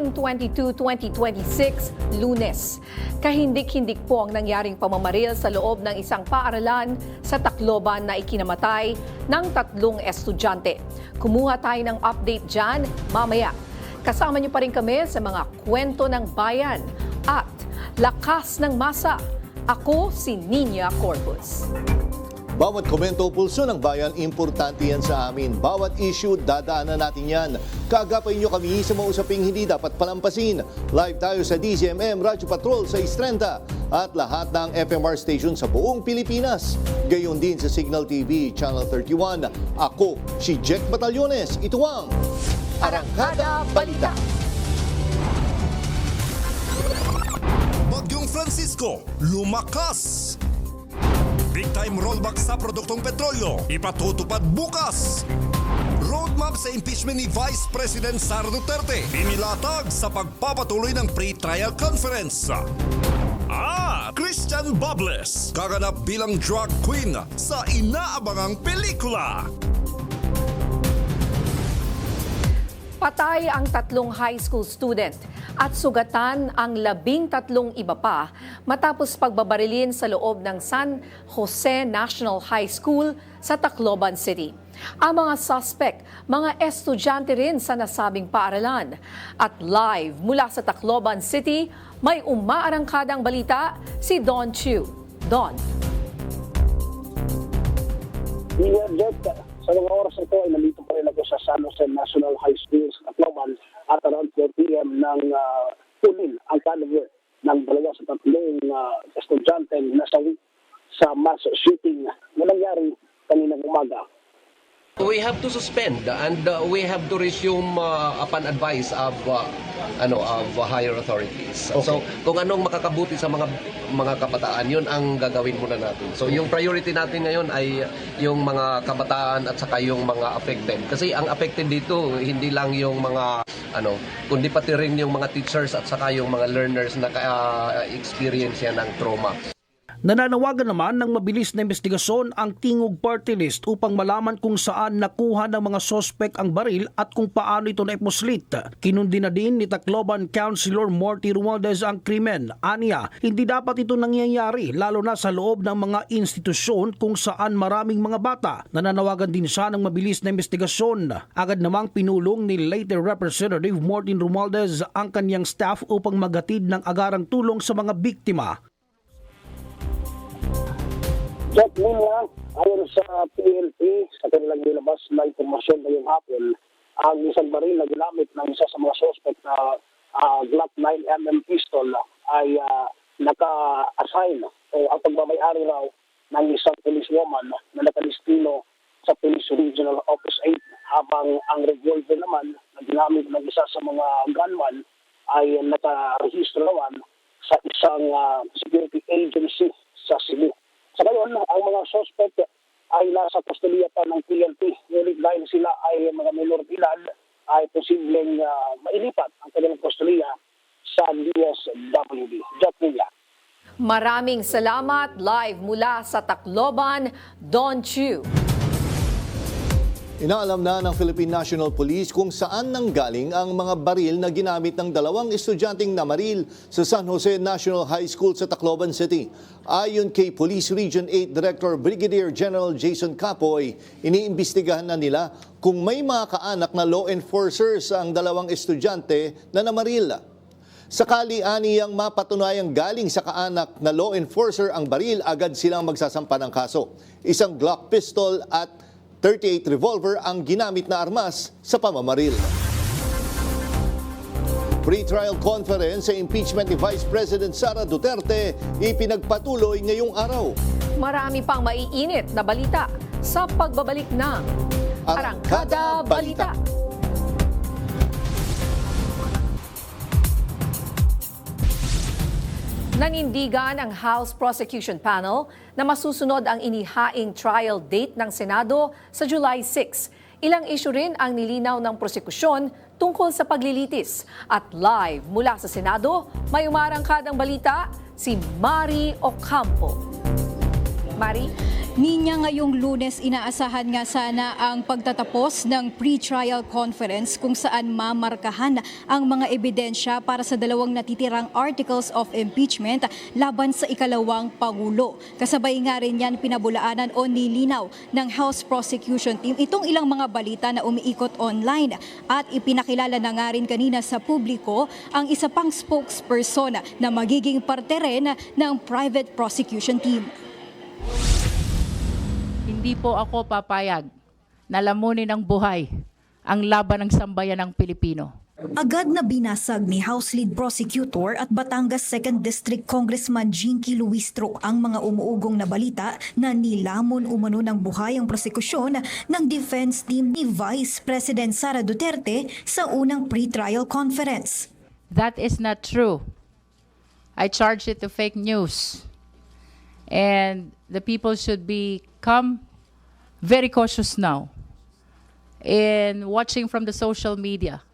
June 22, 2026, Lunes. Kahindik-hindik po ang nangyaring pamamaril sa loob ng isang paaralan sa Tacloban na ikinamatay ng 3 estudyante. Kumuha tayo ng update dyan mamaya. Kasama niyo pa rin kami sa mga kwento ng bayan at lakas ng masa. Ako si Nina Corpus. Bawat komento o pulso ng bayan, importante yan sa amin. Bawat issue, dadaanan natin yan. Kagapay nyo kami sa mga usaping hindi dapat palampasin. Live tayo sa DZMM Radyo Patrol sa Istrenda at lahat ng FMR station sa buong Pilipinas. Gayon din sa Signal TV, Channel 31. Ako, si Jack Batallones. Ito ang Arangkada Balita. Bagyong Francisco, lumakas! Big-time rollback sa produktong petrolyo, ipatutupad bukas. Roadmap sa impeachment ni Vice President Sara Duterte, inilatag sa pagpapatuloy ng pre-trial conference. Christian Bables, kaganap bilang drag queen sa inaabangang pelikula. Patay ang 3 high school student at sugatan ang 13 iba pa matapos pagbabarilin sa loob ng San Jose National High School sa Tacloban City. Ang mga suspect, mga estudyante rin sa nasabing paaralan. At live mula sa Tacloban City, may umaarangkadang balita si Don Chu. Don. Sa mga oras na ito ay nandito pa rin ako sa San Jose National High School sa Tacloban at around 4 p.m. nang punin ang caliber ng dalawa sa 3 estudyante na nasawi sa mass shooting na nangyari kaninang umaga. We have to suspend and we have to resume upon advice of higher authorities. Okay. So kung anong makakabuti sa mga kabataan, yun ang gagawin muna natin. So yung priority natin ngayon ay yung mga kabataan at saka yung mga affected. Kasi ang affected dito hindi lang yung mga kundi pati rin yung mga teachers at saka yung mga learners na experience yan ng trauma. Nananawagan naman ng mabilis na investigasyon ang Tingog Party List upang malaman kung saan nakuha ng mga sospek ang baril at kung paano ito naiposlit. Kinundi na din ni Tacloban Councilor Morty Romualdez ang krimen. Aniya, hindi dapat ito nangyayari lalo na sa loob ng mga institusyon kung saan maraming mga bata. Nananawagan din siya ng mabilis na investigasyon. Agad namang pinulong ni later Representative Mortin Romualdez ang kanyang staff upang maghatid ng agarang tulong sa mga biktima. Jack Nina, ayon sa PNP, sa kanilang nilabas na informasyon ngayong hapon, ang isang baril na ginamit ng isa sa mga suspect na Glock 9mm pistol ay naka-assign o ang pagmamayari raw ng isang policewoman na nakalistino sa Police Regional Office 8, habang ang revolver naman na ginamit ng isa sa mga gunman ay nakarehistro naman sa isang security agency sa Cebu. Sa ngayon, ang mga suspect ay nasa kustodiya pa ng PNP. Ngunit dahil sila ay mga minor de edad, ay posibleng mailipat ang kanilang kustodiya sa DSWD. Jack Nina. Maraming salamat live mula sa Tacloban, Don Chu. Inaalam na ng Philippine National Police kung saan nanggaling ang mga baril na ginamit ng 2 estudyanteng namaril sa San Jose National High School sa Tacloban City. Ayon kay Police Region 8 Director Brigadier General Jason Capoy, iniimbestigahan na nila kung may mga kaanak na law enforcers ang 2 estudyante na namaril. Sakali aniyang mapatunayang galing sa kaanak na law enforcer ang baril, agad silang magsasampa ng kaso. Isang Glock pistol at 38 revolver ang ginamit na armas sa pamamaril. Pre-trial conference sa impeachment ni Vice President Sara Duterte ipinagpatuloy ngayong araw. Marami pang maiinit na balita sa pagbabalik ng Arangkada Balita. Nanindigan ang House Prosecution Panel na masusunod ang inihaing trial date ng Senado sa July 6. Ilang issue rin ang nilinaw ng prosekusyon tungkol sa paglilitis. At live mula sa Senado, may umarangkadang balita si Mari Ocampo. Mari? Ninya ngayong Lunes, inaasahan nga sana ang pagtatapos ng pre-trial conference kung saan mamarkahan ang mga ebidensya para sa dalawang natitirang articles of impeachment laban sa ikalawang Pangulo. Kasabay nga rin yan pinabulaanan o nilinaw ng House Prosecution Team itong ilang mga balita na umiikot online at ipinakilala na nga rin kanina sa publiko ang isa pang spokesperson na magiging parte rin ng Private Prosecution Team. Hindi po ako papayag na lamunin ng buhay ang laban ng sambayan ng Pilipino. Agad na binasag ni House Lead Prosecutor at Batangas 2nd District Congressman Jinky Luistro ang mga umuugong na balita na nilamon umano ng buhay ang prosekusyon ng defense team ni Vice President Sara Duterte sa unang pre-trial conference. That is not true. I charge it to fake news. And the people should become very cautious now in watching from the social media.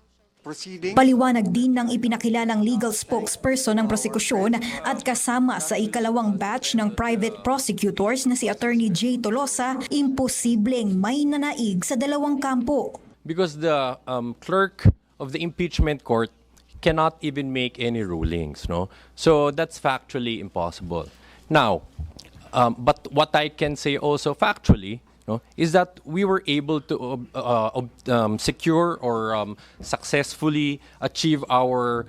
Paliwanag din ng ipinakilalang legal spokesperson ng prosekusyon at kasama sa ikalawang batch ng private prosecutors na si Attorney Jay Tolosa, imposibleng may nanaig sa dalawang kampo. Because the clerk of the impeachment court cannot even make any rulings, no? So that's factually impossible. Now, but what I can say also factually, no, is that we were able to secure or successfully achieve our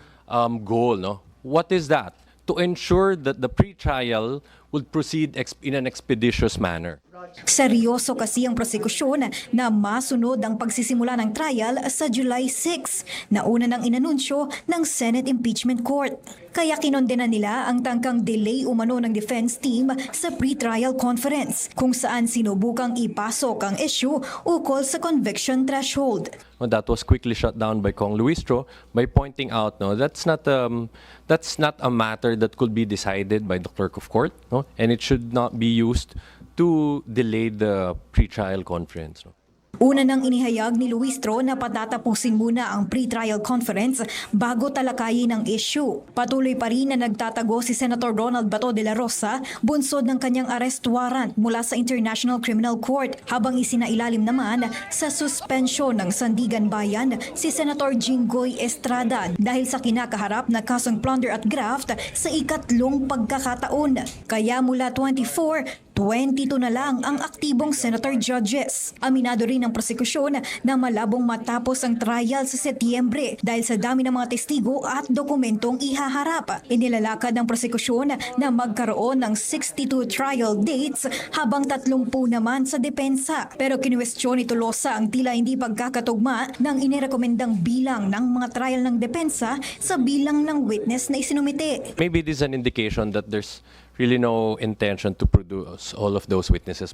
goal. No? What is that? To ensure that the pre-trial would proceed in an expeditious manner. Seryoso kasi ang prosekusyon na masunod ang pagsisimula ng trial sa July 6 na una nang inanunsyo ng Senate Impeachment Court. Kaya kinondena nila ang tangkang delay umano ng defense team sa pre-trial conference kung saan sinubukang ipasok ang issue ukol sa conviction threshold. That was quickly shut down by Kong Luistro by pointing out, no, that's not a matter that could be decided by the clerk of court, no, and it should not be used to delay the pre-trial conference. No? Una nang inihayag ni Luistro na patatapusin muna ang pre-trial conference bago talakayin ang issue. Patuloy pa rin na nagtatago si Senator Ronald Bato de la Rosa bunsod ng kanyang arrest warrant mula sa International Criminal Court habang isinailalim naman sa suspensyon ng Sandigan Bayan si Senator Jinggoy Estrada dahil sa kinakaharap na kasong plunder at graft sa ikatlong pagkakataon. Kaya mula 22 na lang ang aktibong senator judges. Aminado rin ang prosekusyon na malabong matapos ang trial sa Setyembre dahil sa dami ng mga testigo at dokumentong ihaharap. Inilalakad ng prosekusyon na magkaroon ng 62 trial dates habang 30 naman sa depensa. Pero kinuwestiyon ni Tolosa ang tila hindi pagkakatugma ng inirekomendang bilang ng mga trial ng depensa sa bilang ng witness na isinumite. Maybe this is an indication that there's really no intention to produce all of those witnesses.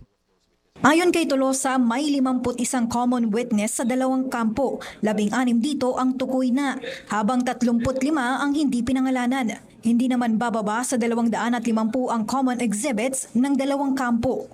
Ayon kay Tolosa, may 51 common witness sa dalawang kampo. 16 dito ang tukoy na, habang 35 ang hindi pinangalanan. Hindi naman bababa sa 250 ang common exhibits ng dalawang kampo.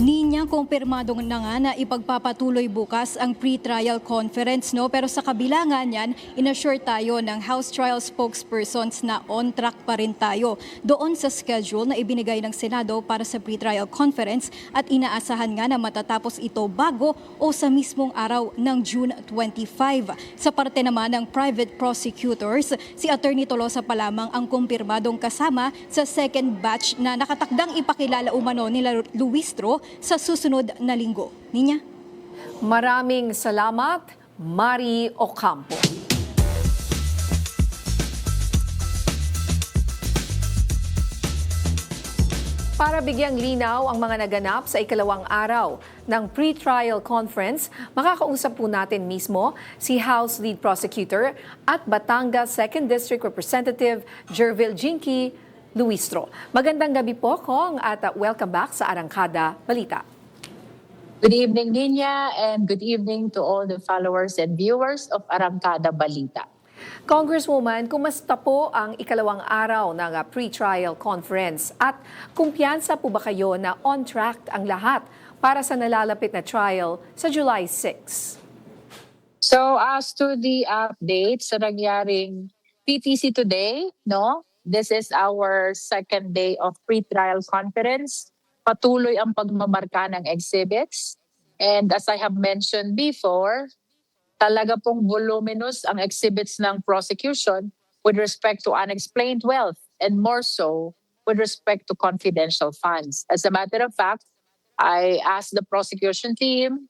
Ninya kumpirmado na nga na ipagpapatuloy bukas ang pre-trial conference, no? Pero sa kabila nga niyan, inassure tayo ng House Trial spokespersons na on track pa rin tayo doon sa schedule na ibinigay ng Senado para sa pre-trial conference at inaasahan nga na matatapos ito bago o sa mismong araw ng June 25. Sa parte naman ng private prosecutors, si Attorney Tolosa pa lamang ang kumpirmadong kasama sa second batch na nakatakdang ipakilala umano nila Luistro sa susunod na linggo. Ninya? Maraming salamat, Mari Ocampo. Para bigyang linaw ang mga naganap sa ikalawang araw ng pre-trial conference, makakausap po natin mismo si House Lead Prosecutor at Batangas 2nd District Representative Jervil Jinky Luistro. Magandang gabi po, Kong, at welcome back sa Arangkada Balita. Good evening, Ninya, and good evening to all the followers and viewers of Arangkada Balita. Congresswoman, kumusta po ang ikalawang araw ng pre-trial conference at kumpiyansa po ba kayo na on track ang lahat para sa nalalapit na trial sa July 6? So as to the updates sa nangyaring PTC today, no? this is our second day of pre-trial conference. Patuloy ang pagmamarka ng exhibits. And as I have mentioned before, talaga pong voluminous ang exhibits ng prosecution with respect to unexplained wealth and more so with respect to confidential funds. As a matter of fact, I asked the prosecution team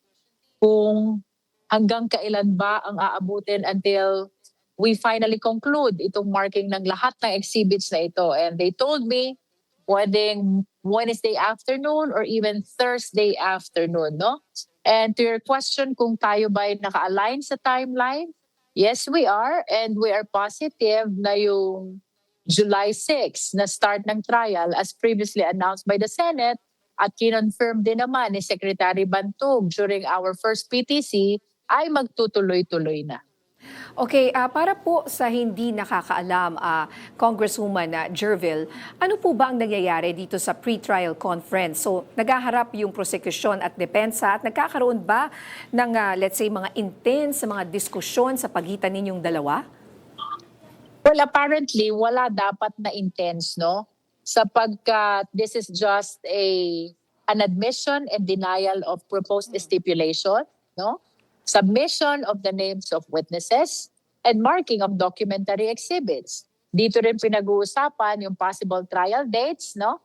kung hanggang kailan ba ang aabutin until we finally conclude itong marking ng lahat ng exhibits na ito. And they told me pwedeng Wednesday afternoon or even Thursday afternoon, no? And to your question kung tayo ba'y naka-align sa timeline, yes, we are. And we are positive na yung July 6 na start ng trial as previously announced by the Senate at kinonfirm din naman ni Secretary Bantog during our first PTC ay magtutuloy-tuloy na. Okay, para po sa hindi nakakaalam, Congresswoman Jervil, ano po ba ang nangyayari dito sa pre-trial conference? So, naghaharap yung prosecution at depensa at nagkakaroon ba ng, let's say, mga intense, mga diskusyon sa pagitan ninyong dalawa? Well, apparently, wala dapat na intense, no? Sapagkat this is just an admission and denial of proposed stipulation, no? Submission of the names of witnesses, and marking of documentary exhibits. Dito rin pinag-uusapan yung possible trial dates, no?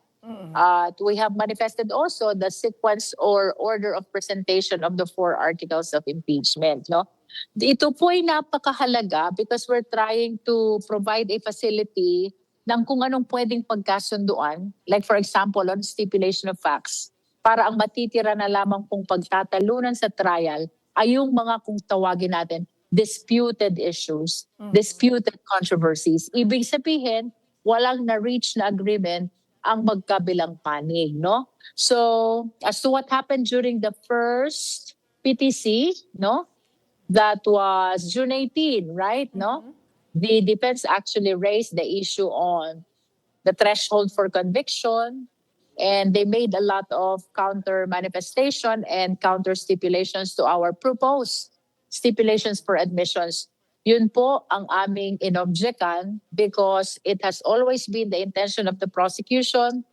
We have manifested also the sequence or order of presentation of the 4 articles of impeachment, no? Ito po ay napakahalaga because we're trying to provide a facility ng kung anong pwedeng pagkasunduan, like for example, on stipulation of facts, para ang matitira na lamang pong pagtatalunan sa trial ay yung mga kung tawagin natin disputed issues, disputed controversies. Ibig sabihin, walang na-reach na agreement ang magkabilang panig, no? So, as to what happened during the first PTC, no? That was June 18, right, no? The defense actually raised the issue on the threshold for conviction, and they made a lot of counter manifestation and counter stipulations to our proposed stipulations for admissions. Yun po ang aming inobjectan because it has always been the intention of the prosecution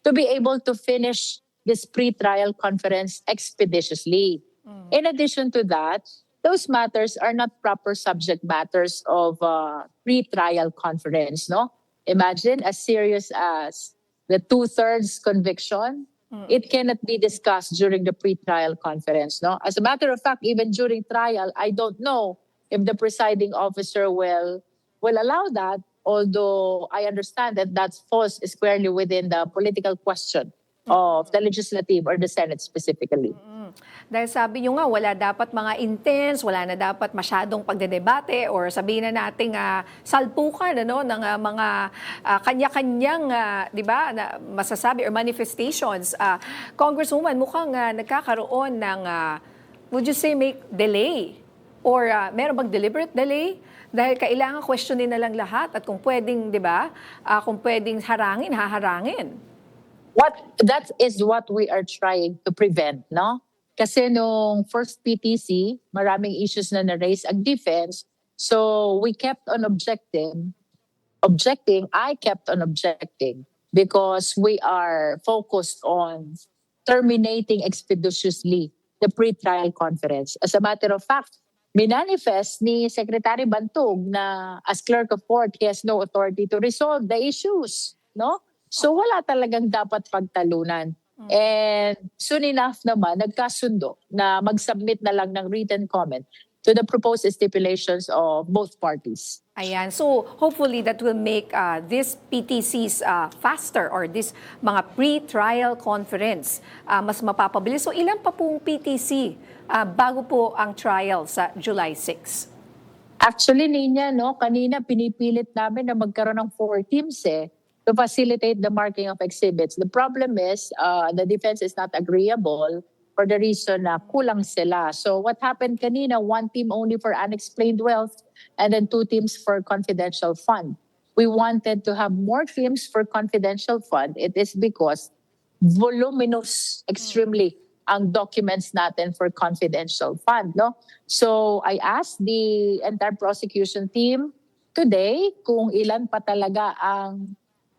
to be able to finish this pre-trial conference expeditiously. In addition to that, those matters are not proper subject matters of pre-trial conference, no? Imagine as serious as the 2/3 conviction, it cannot be discussed during the pre-trial conference, no? As a matter of fact, even during trial, I don't know if the presiding officer will allow that, although I understand that that falls squarely within the political question of the legislative or the Senate specifically. Dahil sabi nyo nga, wala dapat mga intense, wala na dapat masyadong pagdedebate or sabihin na nating salpukan ng mga kanya-kanyang, di ba, na masasabi or manifestations. Congresswoman, mukhang nagkakaroon ng, would you say, make delay? Or meron bang deliberate delay? Dahil kailangan questionin na lang lahat at kung pwedeng, di ba, kung pwedeng harangin, haharangin. That is what we are trying to prevent, no? Kasi nung first PTC, maraming issues na na-raise ang defense. So we kept on objecting. I kept on objecting because we are focused on terminating expeditiously the pre-trial conference. As a matter of fact, minanifest ni Secretary Bantog na as clerk of court, he has no authority to resolve the issues, no? So wala talagang dapat pagtalunan. And soon enough naman, nagkasundo na mag-submit na lang ng written comment to the proposed stipulations of both parties. Ayan. So, hopefully that will make this PTCs faster or this mga pre-trial conference mas mapapabilis. So, ilan pa pong PTC bago po ang trial sa July 6? Actually, Nina, no, kanina pinipilit namin na magkaroon ng 4 teams to facilitate the marking of exhibits. The problem is the defense is not agreeable for the reason na kulang sila. So what happened kanina, 1 team only for unexplained wealth and then 2 teams for confidential fund. We wanted to have more teams for confidential fund. It is because voluminous, extremely, ang documents natin for confidential fund, no? So I asked the entire prosecution team today kung ilan pa talaga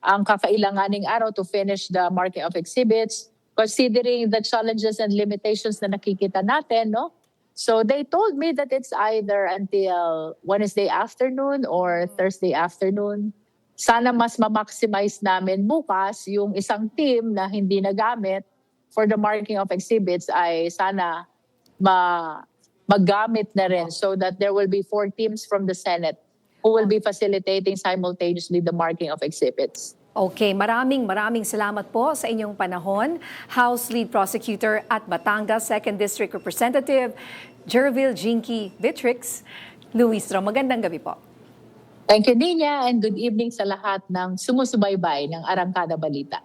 ang kakailanganing araw to finish the marking of exhibits, considering the challenges and limitations na nakikita natin, no? So they told me that it's either until Wednesday afternoon or Thursday afternoon. Sana mas ma-maximize namin bukas yung isang team na hindi nagamit for the marking of exhibits ay sana magamit na rin so that there will be 4 teams from the Senate who will be facilitating simultaneously the marking of exhibits. Okay, maraming salamat po sa inyong panahon. House Lead Prosecutor at Batangas 2nd District Representative Jervil Jinky Vitrix. Luistro, magandang gabi po. Thank you, Nina, and good evening sa lahat ng sumusubaybay ng Arangkada Balita.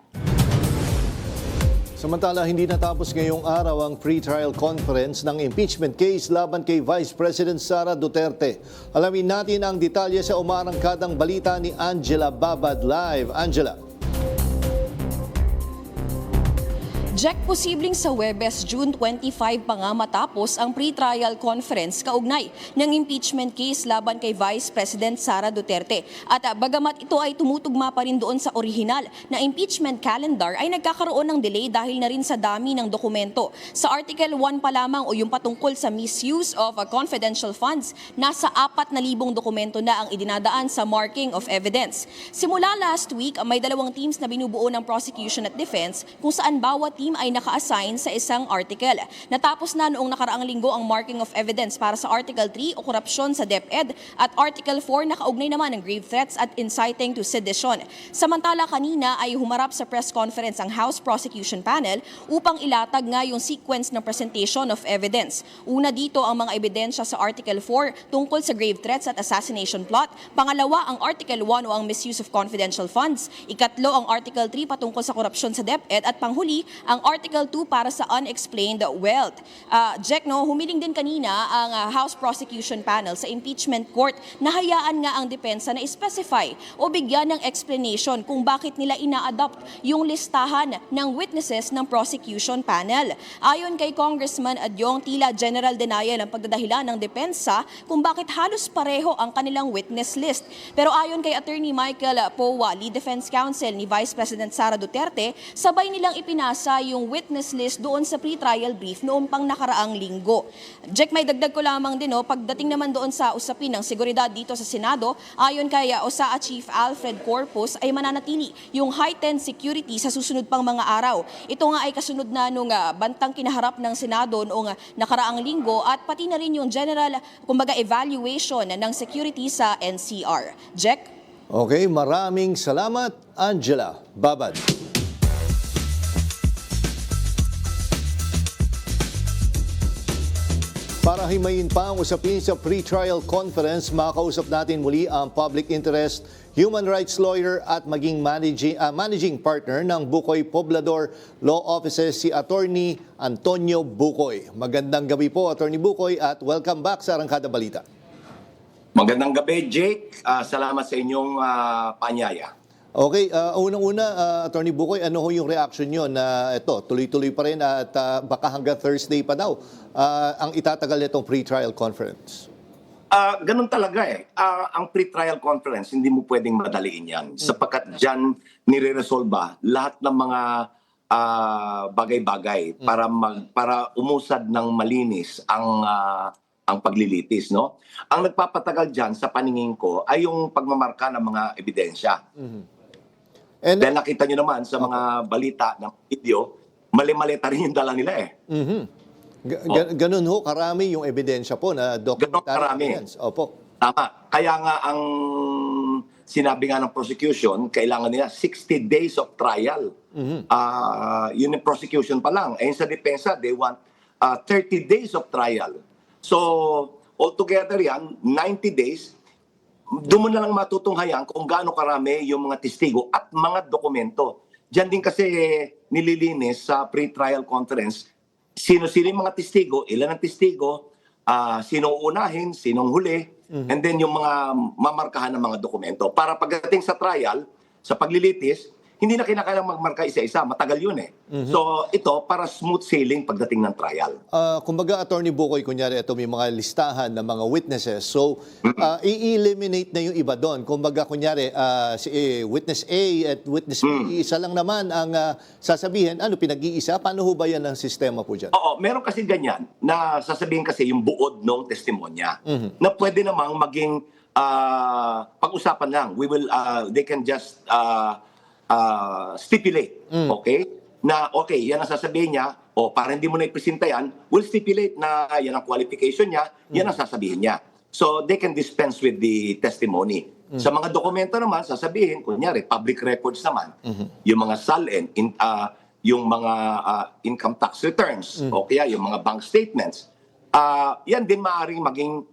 Samantala, hindi natapos ngayong araw ang pre-trial conference ng impeachment case laban kay Vice President Sara Duterte. Alamin natin ang detalye sa umarangkadang balita ni Angela Babad live. Angela. Jack, posibleng sa Huwebes, June 25 pa nga matapos ang pre-trial conference kaugnay ng impeachment case laban kay Vice President Sara Duterte. At bagamat ito ay tumutugma pa rin doon sa orihinal na impeachment calendar, ay nagkakaroon ng delay dahil na rin sa dami ng dokumento. Sa Article 1 pa lamang o yung patungkol sa misuse of confidential funds, nasa 4,000 dokumento na ang idinadaan sa marking of evidence. Simula last week, may 2 teams na binubuo ng prosecution at defense kung saan bawat team ay naka-assign sa isang article. Natapos na noong nakaraang linggo ang marking of evidence para sa Article 3 o korupsyon sa DepEd at Article 4 na kaugnay naman ng grave threats at inciting to sedition. Samantala kanina ay humarap sa press conference ang House Prosecution Panel upang ilatag nga yung sequence ng presentation of evidence. Una dito ang mga ebidensya sa Article 4 tungkol sa grave threats at assassination plot. Pangalawa ang Article 1 o ang misuse of confidential funds. Ikatlo ang Article 3 patungkol sa korupsyon sa DepEd at panghuli ang Article 2 para sa unexplained wealth. Jack, no, humiling din kanina ang House Prosecution Panel sa impeachment court na hayaan nga ang depensa na i-specify o bigyan ng explanation kung bakit nila ina-adopt yung listahan ng witnesses ng prosecution panel. Ayon kay Congressman Adyong, tila general denial ang pagdadahilan ng depensa kung bakit halos pareho ang kanilang witness list. Pero ayon kay Attorney Michael Powa, Lead Defense Counsel ni Vice President Sara Duterte, sabay nilang ipinasa yung witness list doon sa pre-trial brief noong pang nakaraang linggo. Jack, may dagdag ko lamang din, pagdating naman doon sa usapin ng seguridad dito sa Senado, ayon kay OSAA Chief Alfred Corpus ay mananatili yung heightened security sa susunod pang mga araw. Ito nga ay kasunod na nung bantang kinaharap ng Senado noong nakaraang linggo at pati na rin yung general, kumbaga, evaluation ng security sa NCR. Jack? Okay, maraming salamat, Angela Babad. Para himayin pa ang usapin sa pre-trial conference, makakausap natin muli ang public interest, human rights lawyer at maging managing partner ng Bukoy Poblador Law Offices, si Attorney Antonio Bukoy. Magandang gabi po, Attorney Bukoy, at welcome back sa Arangkada Balita. Magandang gabi, Jake. Salamat sa inyong panyaya. Okay, unang-una, Attorney Bukoy, ano ho yung reaction nyo na ito, tuloy-tuloy pa rin at baka hanggang Thursday pa daw ang itatagal nitong pre-trial conference? Ganun talaga eh. Ang pre-trial conference, hindi mo pwedeng madaliin yan. Sapagkat dyan nire-resolba lahat ng mga bagay-bagay para umusad ng malinis ang paglilitis, no? Ang nagpapatagal dyan sa paningin ko ay yung pagmamarka ng mga ebidensya. And dahil nakita nyo naman sa mga balita ng video, mali-malita rin yung dala nila eh. Ganun ho, karami yung ebidensya po na documentary evidence. Opo. Tama. Kaya nga ang sinabi nga ng prosecution, kailangan nila 60 days of trial. Yun yung prosecution pa lang. Ayun sa depensa, they want 30 days of trial. So, altogether yan, 90 days, doon mo na lang matutunghayan kung gaano karami yung mga testigo at mga dokumento. Diyan din kasi nililinis sa pre-trial conference, sino-sino yung mga testigo, ilan ang testigo, sinong unahin, sinong huli, and then yung mga mamarkahan ng mga dokumento. Para pagdating sa trial, sa paglilitis, hindi na kinakailangang magmarka isa-isa. Matagal yun eh. So ito, para smooth sailing pagdating ng trial. Kumbaga, Attorney Bukoy, kunyari, ito may mga listahan ng mga witnesses. So, i-eliminate na yung iba doon. Kumbaga, kunyari, si witness A at witness B, isa lang naman ang sasabihin. Ano, pinag-iisa? Paano ho ba yan ang sistema po dyan? Oo, meron kasi ganyan na sasabihin kasi yung buod ng testimonya na pwede namang maging pag-usapan lang. They can just stipulate, okay? Na okay, yan ang sasabihin niya, o para hindi mo na ipresenta yan, we'll stipulate na yan ang qualification niya, yan ang sasabihin niya. So they can dispense with the testimony. Sa mga dokumento naman, sasabihin, kunyari, public records naman, yung mga SALN, yung mga income tax returns, o kaya yung mga bank statements, yan din maaaring maging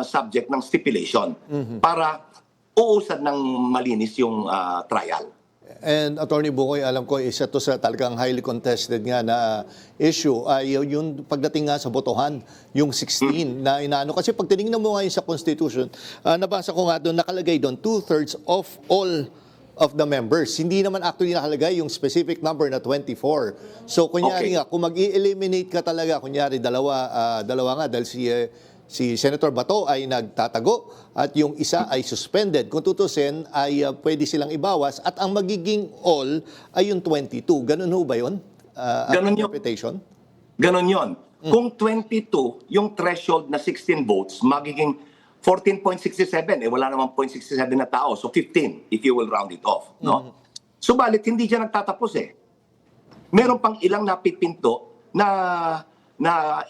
subject ng stipulation para uusad ng malinis yung trial. And Attorney Bukoy, alam ko isa to sa talagang highly contested nga na issue ay yung pagdating nga sa botohan, yung 16 na inaano. Kasi pag tinignan mo ngayon sa Constitution, nabasa ko nga doon, nakalagay doon 2/3 of all of the members. Hindi naman actually nakalagay yung specific number na 24. So kunyari nga, kung mag-i-eliminate ka talaga, kunyari dalawa nga dahil si Senator Bato ay nagtatago at yung isa ay suspended. Kung tutusin ay pwede silang ibawas at ang magiging all ay yung 22. Ganun ho ba yun? Ganun interpretation? Ganon yun. Kung 22, yung threshold na 16 votes, magiging 14.67. Wala namang 0.67 na tao. So 15, if you will round it off. No? Subalit, hindi dyan nagtatapos eh. Meron pang ilang napipinto na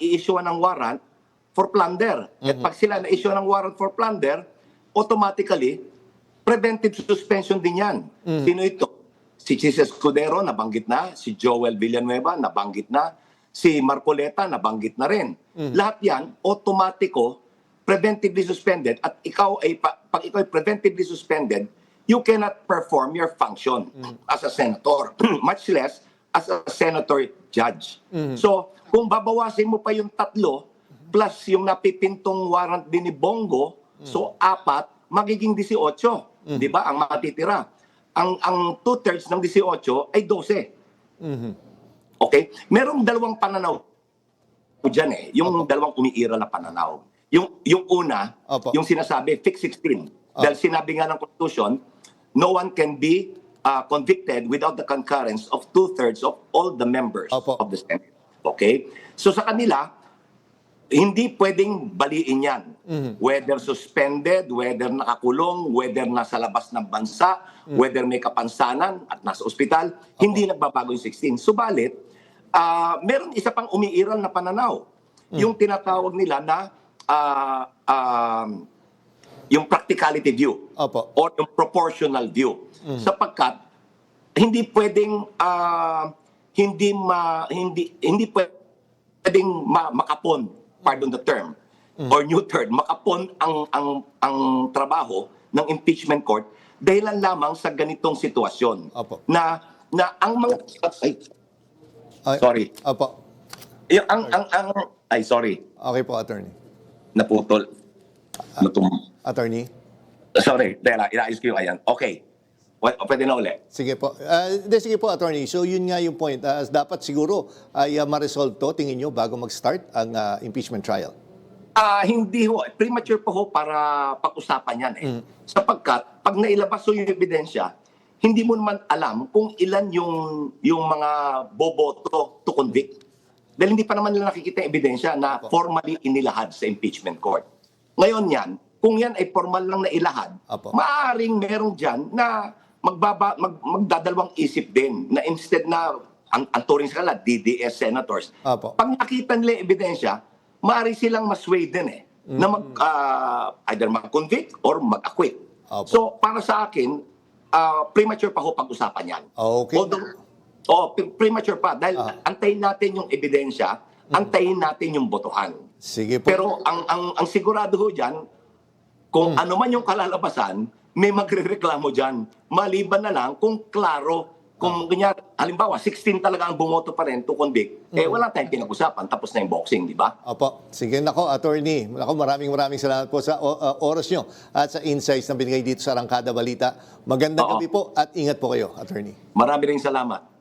i-issuean ng warrant for plunder. At pag sila na-issue ng warrant for plunder, automatically, preventive suspension din yan. Sino ito? Si Chis Escudero, nabanggit na. Si Joel Villanueva, nabanggit na. Si Marcoleta, nabanggit na rin. Lahat yan, automatiko, preventively suspended. At pag ikaw ay preventively suspended, you cannot perform your function as a senator, much less as a senator judge. So, kung babawasin mo pa yung 3, plus yung napipintong warrant din ni Bongo, so 4, magiging 18. Di ba? Ang matitira. Ang 2/3 ng 18 ay 12. Okay? Merong dalawang pananaw dyan eh. Yung dalawang umiiral na pananaw. Yung una, yung sinasabi, fix 16. Dahil sinabi nga ng Constitution, no one can be convicted without the concurrence of 2/3 of all the members of the Senate. Okay? So sa kanila, hindi pwedeng baliin yan. Whether suspended, whether nakakulong, whether nasa labas ng bansa, whether may kapansanan at nasa ospital, hindi nagbabago yung 16. Subalit, meron isa pang umiiral na pananaw. Yung tinatawag nila na yung practicality view or yung proportional view. Sapagkat hindi pwedeng hindi pwedeng makapon, pardon the term, or new term, makapon ang trabaho ng impeachment court dahilan lamang sa ganitong sitwasyon. Na ang mga sorry. Sorry. Okay po, Attorney. Naputol. Attorney? Sorry, inaayos ko yung ayan. Okay. Pwede na ulit. Sige po. Sige po, Attorney. So yun nga yung point. Dapat siguro ay ma-resolve to, tingin nyo, bago mag-start ang impeachment trial. Hindi ho. Premature pa ho para pag-usapan yan eh. Sapagkat, pag nailabas ho yung ebidensya, hindi mo naman alam kung ilan yung mga boboto to convict. Dahil hindi pa naman nila nakikita yung ebidensya na formally inilahad sa impeachment court. Ngayon yan, kung yan ay formal lang na ilahad, maaaring merong dyan na magdadalawang isip din na instead na ang turing sa kanila, DDS senators. Pag nakita nila yung ebidensya, maaari silang masway din eh na either mag-convict or mag-acquit. So para sa akin, premature pa ho pag-usapan yan. Okay. Premature pa dahil antayin natin yung ebidensya, antayin natin yung botohan. Sige po. Pero ang sigurado ho dyan, kung ano man yung kalalabasan, may magrereklamo dyan. Maliban na lang kung klaro Kung kunyari, halimbawa, 16 talaga ang bumoto pa rin to convict, wala tayong pinag-usapan, tapos na yung boxing, di ba? Opo. Sige, nako, attorney. Nako, maraming salamat po sa oras nyo at sa insights na binigay dito sa Arangkada Balita. Magandang gabi po at ingat po kayo, attorney. Marami ring salamat.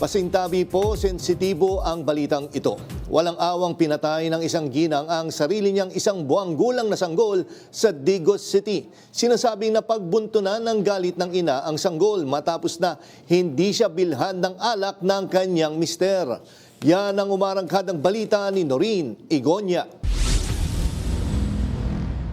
Pasintabi po, sensitibo ang balitang ito. Walang awang pinatay ng isang ginang ang sarili niyang isang buwang gulang na sanggol sa Digos City. Sinasabing na pagbuntunan ng galit ng ina ang sanggol matapos na hindi siya bilhan ng alak ng kanyang mister. Yan ang umarangkadang balita ni Noreen Igonia.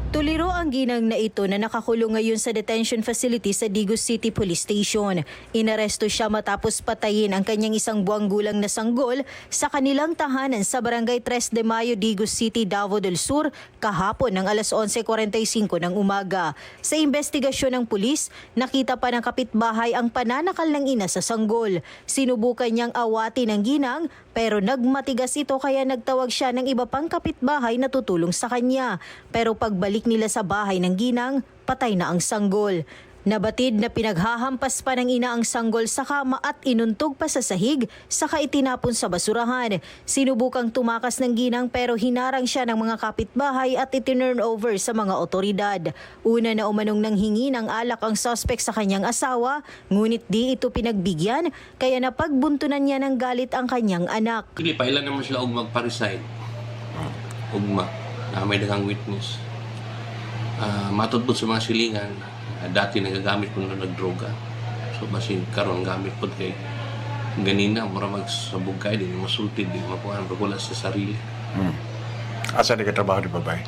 Tuliro ang ginang na ito na nakakulong ngayon sa detention facility sa Digos City Police Station. Inaresto siya matapos patayin ang kanyang isang buwang gulang na sanggol sa kanilang tahanan sa Barangay 3 de Mayo, Digos City, Davao del Sur kahapon ng alas 11:45 ng umaga. Sa investigasyon ng pulis, nakita pa ng kapitbahay ang pananakal ng ina sa sanggol. Sinubukan niyang awatin ang ginang pero nagmatigas ito kaya nagtawag siya ng iba pang kapitbahay na tutulong sa kanya. Pero pagbalik nila sa bahay ng ginang, patay na ang sanggol. Nabatid na pinaghahampas pa ng ina ang sanggol sa kama at inuntog pa sa sahig, saka itinapon sa basurahan. Sinubukang tumakas ng ginang pero hinarang siya ng mga kapitbahay at itinurn over sa mga otoridad. Una na umanong nanghingi ng alak ang suspect sa kanyang asawa, ngunit di ito pinagbigyan, kaya napagbuntunan niya ng galit ang kanyang anak. Hindi pa, ilan naman sila magpa-resign. Ugma, na may dagang witness. Matutbot sa mga silingan, dati nagagamit ko na nagdroga. So basin karon gamit po kay ganina mura magsabog kay din masultid din mapuan wala sa sarili. Asa di ka trabaho di babay?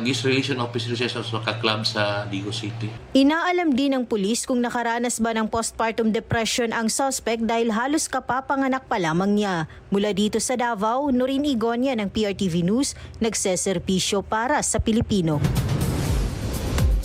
Gis relation officer siya sa club sa Digos City. Inaalam din ng pulis kung nakaranas ba ng postpartum depression ang suspect dahil halos kapapanganak pa lamang niya. Mula dito sa Davao, Noreen Igonia ng PRTV News, nagseservisyo para sa Pilipino.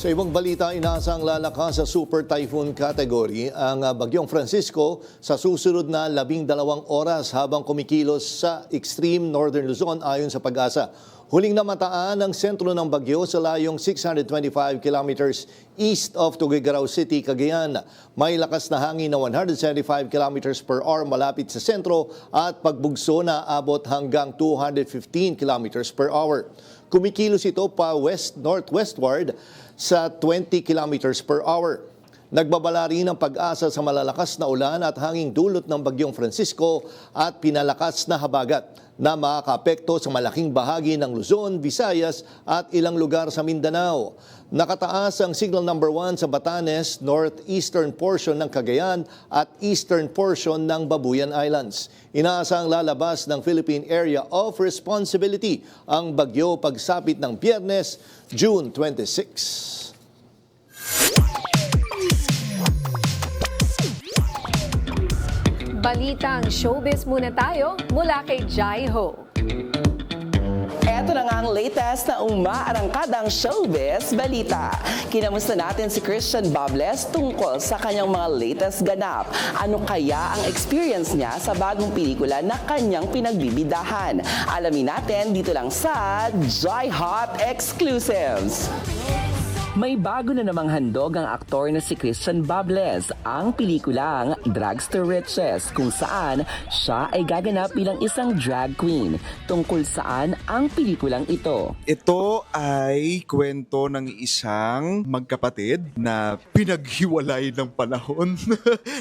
Sa ibang balita, inaasang lalakas sa Super Typhoon category ang Bagyong Francisco sa susunod na 12 oras habang kumikilos sa extreme northern Luzon ayon sa Pag-asa. Huling namataan ang sentro ng bagyo sa layong 625 kilometers east of Tuguegarao City, Cagayan. May lakas na hangin na 175 kilometers per hour malapit sa sentro at pagbugso na abot hanggang 215 kilometers per hour. Kumikilos ito pa west-northwestward sa 20 kilometers per hour. Nagbabala rin ang Pag-asa sa malalakas na ulan at hanging dulot ng Bagyong Francisco at pinalakas na habagat na makakaapekto sa malaking bahagi ng Luzon, Visayas at ilang lugar sa Mindanao. Nakataas ang signal number 1 sa Batanes, northeastern portion ng Cagayan at eastern portion ng Babuyan Islands. Inaasang lalabas ng Philippine Area of Responsibility ang bagyo pagsapit ng Biyernes, June 26. Balitang showbiz muna tayo mula kay Jai Ho. Ito na nga ang latest na umaarangkadang showbiz balita. Kinamusta natin si Christian Bables tungkol sa kanyang mga latest ganap. Ano kaya ang experience niya sa bagong pelikula na kanyang pinagbibidahan? Alamin natin dito lang sa Joy Hot Exclusives. May bago na namang handog ang aktor na si Christian Bables, ang pelikulang Drags to Riches, kung saan siya ay gaganap bilang isang drag queen. Tungkol saan ang pelikulang ito? Ito ay kwento ng isang magkapatid na pinaghiwalay ng panahon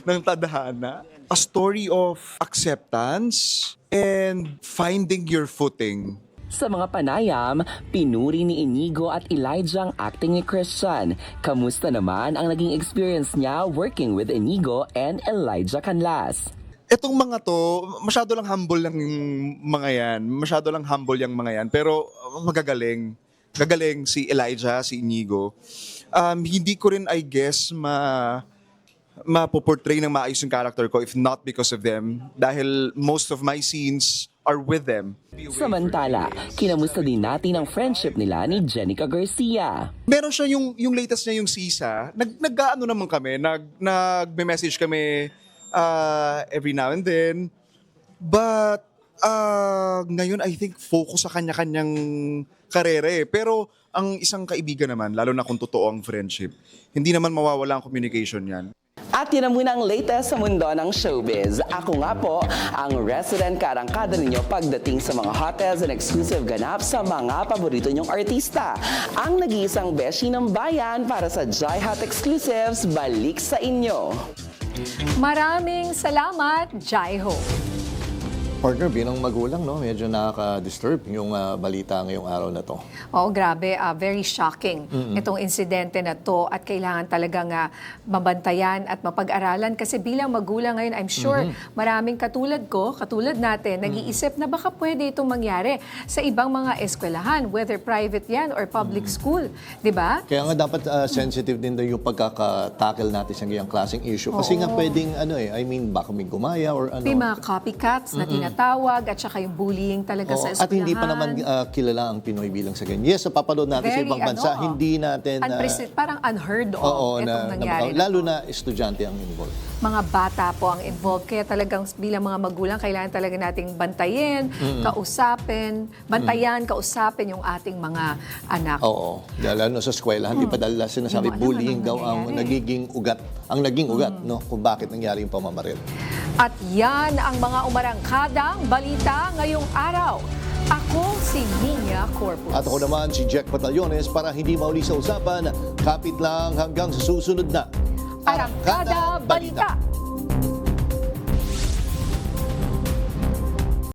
ng tadhana. A story of acceptance and finding your footing. Sa mga panayam, pinuri ni Inigo at Elijah ang acting ni Christian. Kamusta naman ang naging experience niya working with Inigo and Elijah Canlas? Etong mga to, masyado lang humble lang yung mga yan. Masyado lang humble yung mga yan. Pero magagaling. Gagaling si Elijah, si Inigo. Hindi ko rin, I guess, mapoportray ng maayos yung character ko if not because of them. Dahil most of my scenes are with them. Samantala, kinamusta din natin ang friendship nila ni Jenica Garcia. Meron siya yung latest niya yung Sisa. Nag-ano naman kami, nagme-message kami every now and then. But Ngayon, I think focus sa kanya-kanyang karere. Pero ang isang kaibigan naman, lalo na kung totoo ang friendship, hindi naman mawawala ang communication yan. At yun na muna ang latest sa mundo ng showbiz. Ako nga po, ang resident karangkada ninyo pagdating sa mga hotels and exclusive ganap sa mga paborito nyong artista. Ang nag-iisang beshi ng bayan para sa Jai Hot Exclusives, balik sa inyo. Maraming salamat, Jai Ho. Partner, bilang magulang, no, medyo nakaka-disturb yung balita ngayong araw na to. Oo, grabe. Very shocking itong insidente na to at kailangan talagang mabantayan at mapag-aralan kasi bilang magulang ngayon, I'm sure maraming katulad ko, katulad natin, nag-iisip na baka pwede itong mangyari sa ibang mga eskwelahan, whether private yan or public school. Di ba? Kaya nga dapat sensitive din daw yung pagkaka-tackle natin sa ngayong klaseng issue. Kasi nga pwedeng, baka may gumaya or ano. May mga copycats na tinatawag at saka yung bullying talaga sa eskwelahan. At hindi pa naman kilala ang Pinoy bilang sa ganyan. Yes, napapanood natin sa ibang bansa, hindi natin... parang unheard of itong nangyari. Lalo na estudyante ang involved. Mga bata po ang involved. Kaya talagang bilang mga magulang, kailangan talaga nating bantayin, kausapin yung ating mga anak. Oo. Lalo sa eskwelahan, di pa dahil sinasabi bullying daw ang naging ugat, no, kung bakit nangyari yung pamamaril. At yan ang mga umarangkadang balita ngayong araw. Ako si Nina Corpus. At ako naman si Jack Batallones para hindi mauli sa usapan, kapit lang hanggang sa susunod na Arangkada Balita.